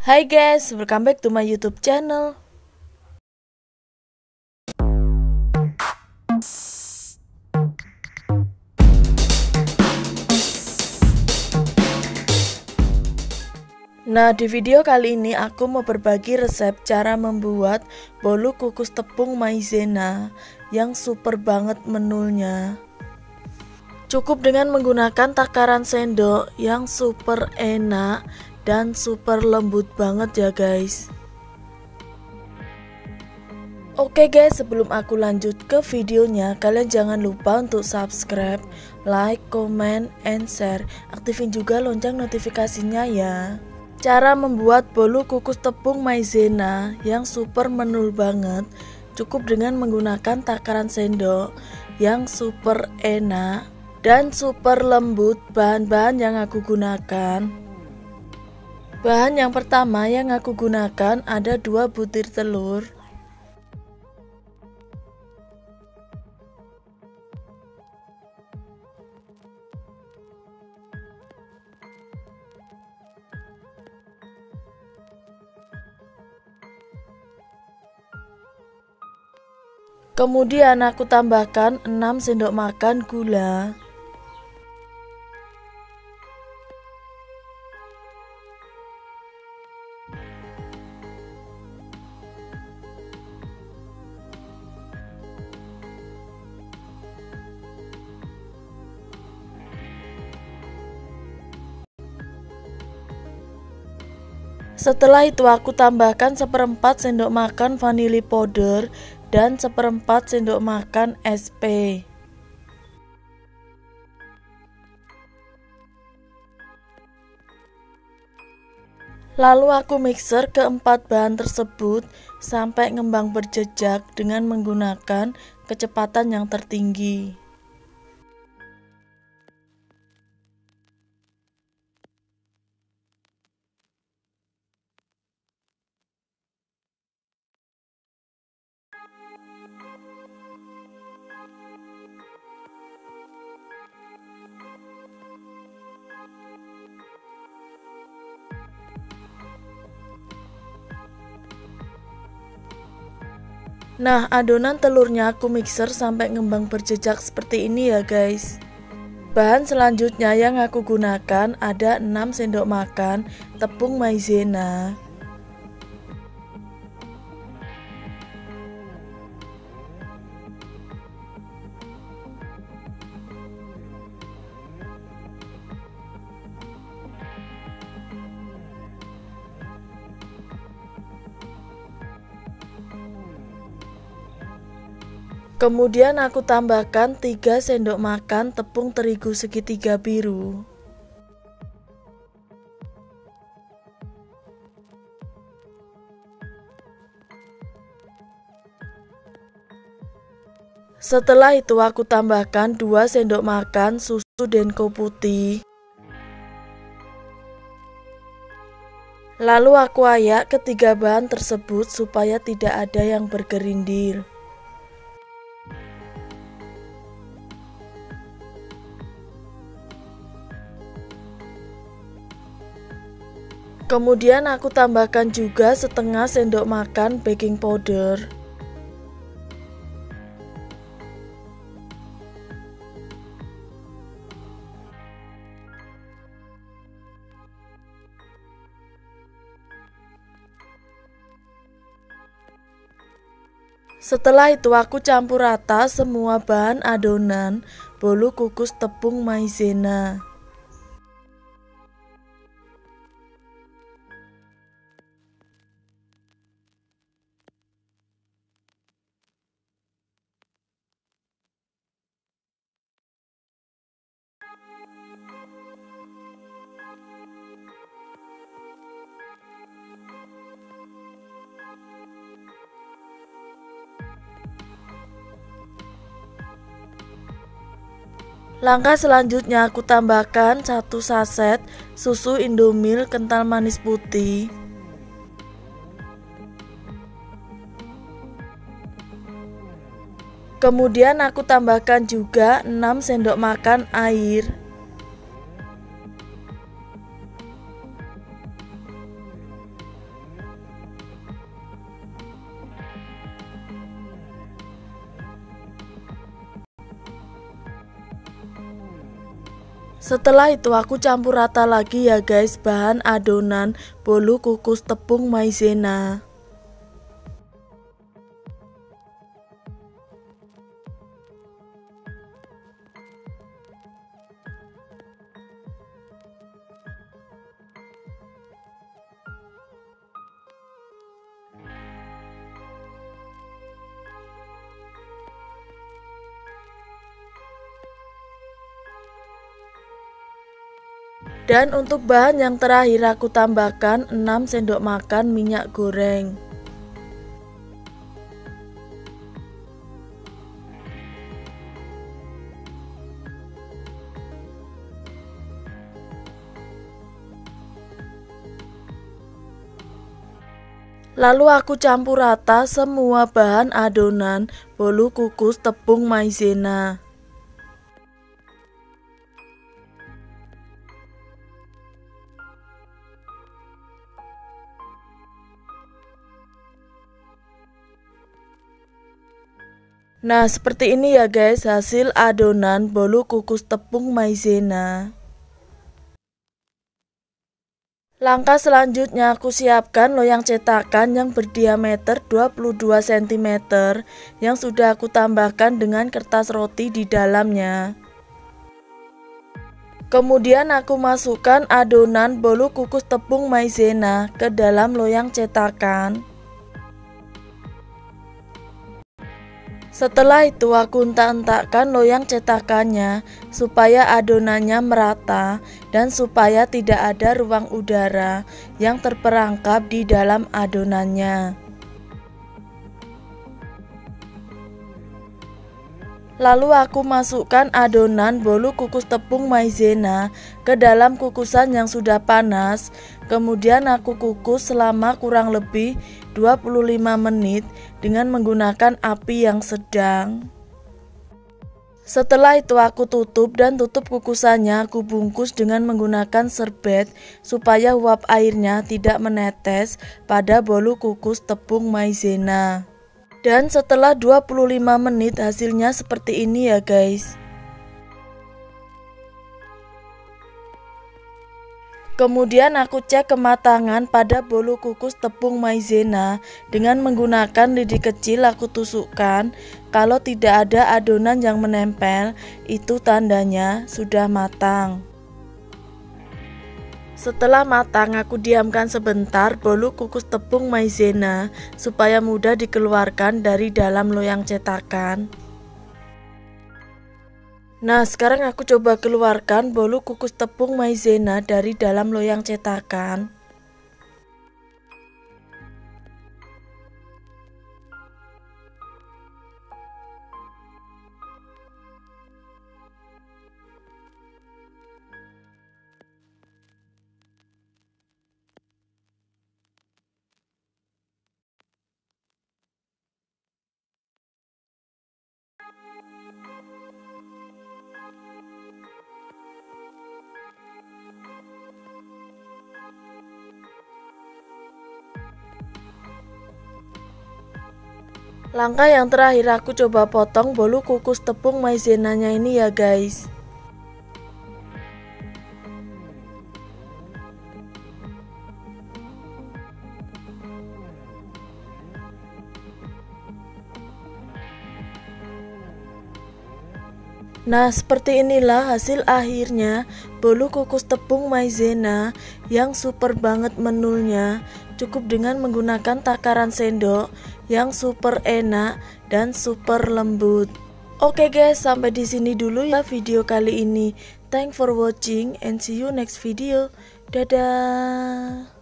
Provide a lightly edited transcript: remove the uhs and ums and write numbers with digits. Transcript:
Hai guys, welcome back to my YouTube channel. Nah, di video kali ini aku mau berbagi resep cara membuat bolu kukus tepung maizena yang super banget menunya. Cukup dengan menggunakan takaran sendok yang super enak dan super lembut banget ya guys. Oke guys, sebelum aku lanjut ke videonya, kalian jangan lupa untuk subscribe, like, comment, and share. Aktifin juga lonceng notifikasinya ya. Cara membuat bolu kukus tepung maizena yang super menul banget, cukup dengan menggunakan takaran sendok yang super enak dan super lembut. Bahan-bahan yang aku gunakan, bahan yang pertama yang aku gunakan ada 2 butir telur, kemudian aku tambahkan 6 sendok makan gula. Setelah itu aku tambahkan 1/4 sendok makan vanili powder dan 1/4 sendok makan SP. Lalu aku mixer keempat bahan tersebut sampai ngembang berjejak dengan menggunakan kecepatan yang tertinggi. Nah, adonan telurnya aku mixer sampai ngembang berjejak seperti ini ya guys. Bahan selanjutnya yang aku gunakan ada 6 sendok makan tepung maizena. Kemudian aku tambahkan 3 sendok makan tepung terigu segitiga biru. Setelah itu aku tambahkan 2 sendok makan susu denko putih. Lalu aku ayak ketiga bahan tersebut supaya tidak ada yang bergerindil. Kemudian aku tambahkan juga setengah sendok makan baking powder. Setelah itu aku campur rata semua bahan adonan bolu kukus tepung maizena. Langkah selanjutnya aku tambahkan 1 saset susu Indomilk kental manis putih. Kemudian aku tambahkan juga 6 sendok makan air. Setelah itu aku campur rata lagi ya guys bahan adonan bolu kukus tepung maizena. Dan untuk bahan yang terakhir aku tambahkan 6 sendok makan minyak goreng. Lalu aku campur rata semua bahan adonan bolu kukus tepung maizena. Nah, seperti ini ya guys hasil adonan bolu kukus tepung maizena. Langkah selanjutnya aku siapkan loyang cetakan yang berdiameter 22 cm yang sudah aku tambahkan dengan kertas roti di dalamnya. Kemudian aku masukkan adonan bolu kukus tepung maizena ke dalam loyang cetakan. Setelah itu aku entak-entakkan loyang cetakannya supaya adonannya merata dan supaya tidak ada ruang udara yang terperangkap di dalam adonannya. Lalu aku masukkan adonan bolu kukus tepung maizena ke dalam kukusan yang sudah panas. Kemudian aku kukus selama kurang lebih 25 menit dengan menggunakan api yang sedang. Setelah itu aku tutup dan tutup kukusannya aku bungkus dengan menggunakan serbet supaya uap airnya tidak menetes pada bolu kukus tepung maizena. Dan setelah 25 menit hasilnya seperti ini ya guys. Kemudian aku cek kematangan pada bolu kukus tepung maizena dengan menggunakan lidi kecil aku tusukkan. Kalau tidak ada adonan yang menempel, itu tandanya sudah matang. Setelah matang aku diamkan sebentar bolu kukus tepung maizena supaya mudah dikeluarkan dari dalam loyang cetakan. Nah, sekarang aku coba keluarkan bolu kukus tepung maizena dari dalam loyang cetakan. Langkah yang terakhir aku coba potong bolu kukus tepung maizenanya ini ya guys. Nah, seperti inilah hasil akhirnya bolu kukus tepung maizena yang super banget menulnya. Cukup dengan menggunakan takaran sendok yang super enak dan super lembut. Oke guys, sampai di sini dulu ya video kali ini. Thanks for watching and see you next video. Dadah.